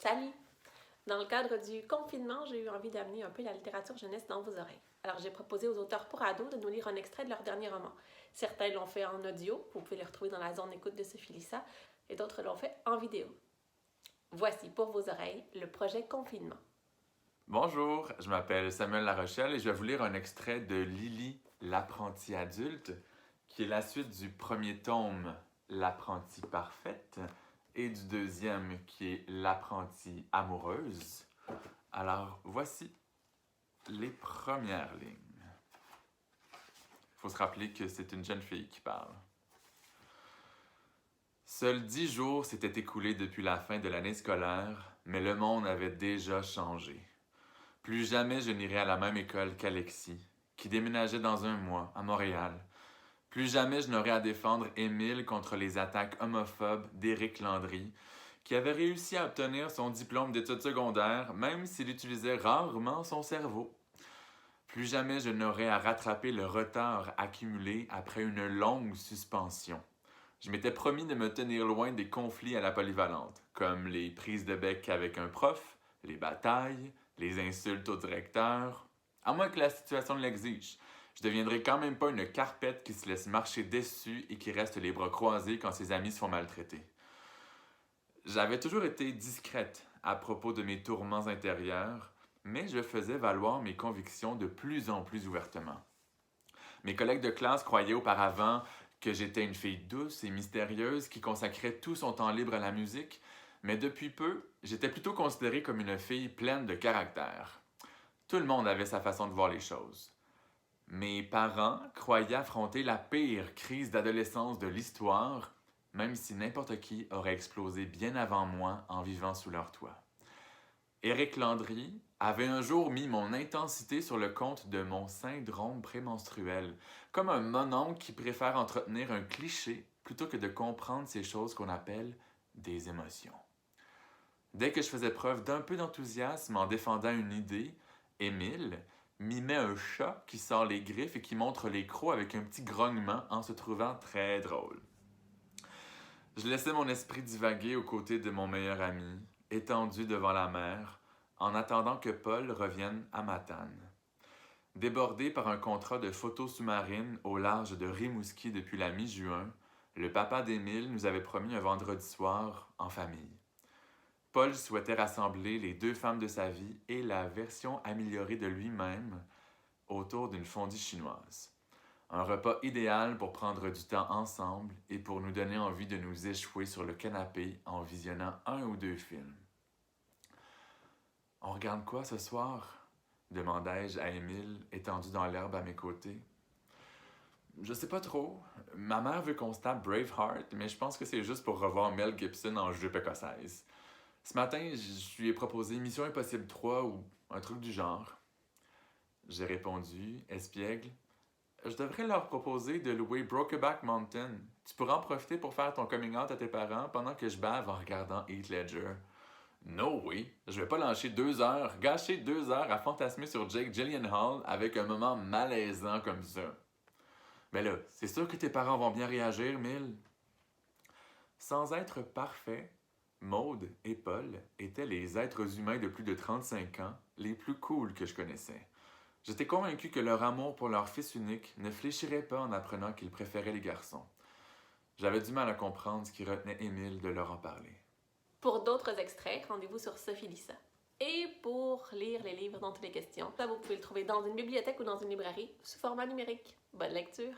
Salut! Dans le cadre du confinement, j'ai eu envie d'amener un peu la littérature jeunesse dans vos oreilles. Alors j'ai proposé aux auteurs pour ados de nous lire un extrait de leur dernier roman. Certains l'ont fait en audio, vous pouvez les retrouver dans la zone d'écoute de Sophie Lissa, et d'autres l'ont fait en vidéo. Voici pour vos oreilles le projet Confinement. Bonjour, je m'appelle Samuel Larochelle et je vais vous lire un extrait de Lily, l'apprentie adulte, qui est la suite du premier tome, L'apprentie parfaite, et du deuxième, qui est L'apprentie amoureuse. Alors, voici les premières lignes. Il faut se rappeler que c'est une jeune fille qui parle. Seuls 10 jours s'étaient écoulés depuis la fin de l'année scolaire, mais le monde avait déjà changé. Plus jamais je n'irai à la même école qu'Alexis, qui déménageait dans un mois à Montréal. Plus jamais je n'aurai à défendre Émile contre les attaques homophobes d'Éric Landry, qui avait réussi à obtenir son diplôme d'études secondaires, même s'il utilisait rarement son cerveau. Plus jamais je n'aurai à rattraper le retard accumulé après une longue suspension. Je m'étais promis de me tenir loin des conflits à la polyvalente, comme les prises de bec avec un prof, les batailles, les insultes au directeur. À moins que la situation l'exige, je ne deviendrai quand même pas une carpette qui se laisse marcher dessus et qui reste les bras croisés quand ses amis se font maltraiter. J'avais toujours été discrète à propos de mes tourments intérieurs, mais je faisais valoir mes convictions de plus en plus ouvertement. Mes collègues de classe croyaient auparavant que j'étais une fille douce et mystérieuse qui consacrait tout son temps libre à la musique, mais depuis peu, j'étais plutôt considérée comme une fille pleine de caractère. Tout le monde avait sa façon de voir les choses. Mes parents croyaient affronter la pire crise d'adolescence de l'histoire, même si n'importe qui aurait explosé bien avant moi en vivant sous leur toit. Éric Landry avait un jour mis mon intensité sur le compte de mon syndrome prémenstruel, comme un mononcle qui préfère entretenir un cliché plutôt que de comprendre ces choses qu'on appelle des émotions. Dès que je faisais preuve d'un peu d'enthousiasme en défendant une idée, Émile mimait un chat qui sort les griffes et qui montre les crocs avec un petit grognement en se trouvant très drôle. Je laissais mon esprit divaguer aux côtés de mon meilleur ami, étendu devant la mer, en attendant que Paul revienne à Matane. Débordé par un contrat de photo sous-marine au large de Rimouski depuis la mi-juin, le papa d'Émile nous avait promis un vendredi soir en famille. Paul souhaitait rassembler les deux femmes de sa vie et la version améliorée de lui-même autour d'une fondue chinoise. Un repas idéal pour prendre du temps ensemble et pour nous donner envie de nous échouer sur le canapé en visionnant un ou deux films. « On regarde quoi ce soir? » demandai-je à Émile, étendu dans l'herbe à mes côtés. « Je sais pas trop. Ma mère veut qu'on se tape Braveheart, mais je pense que c'est juste pour revoir Mel Gibson en jupe écossaise. Ce matin, je lui ai proposé Mission Impossible 3 ou un truc du genre. » J'ai répondu, espiègle. « Je devrais leur proposer de louer Brokeback Mountain. Tu pourras en profiter pour faire ton coming out à tes parents pendant que je bave en regardant Heath Ledger. » No way! Je vais pas gâcher 2 heures à fantasmer sur Jake Gyllenhaal avec un moment malaisant comme ça. Mais là, c'est sûr que tes parents vont bien réagir, Mille. Sans être parfaits, Maude et Paul étaient les êtres humains de plus de 35 ans les plus cools que je connaissais. J'étais convaincu que leur amour pour leur fils unique ne fléchirait pas en apprenant qu'ils préféraient les garçons. J'avais du mal à comprendre ce qui retenait Émile de leur en parler. Pour d'autres extraits, rendez-vous sur Sophie Lissa. Et pour lire les livres dont il est question, là vous pouvez le trouver dans une bibliothèque ou dans une librairie sous format numérique. Bonne lecture!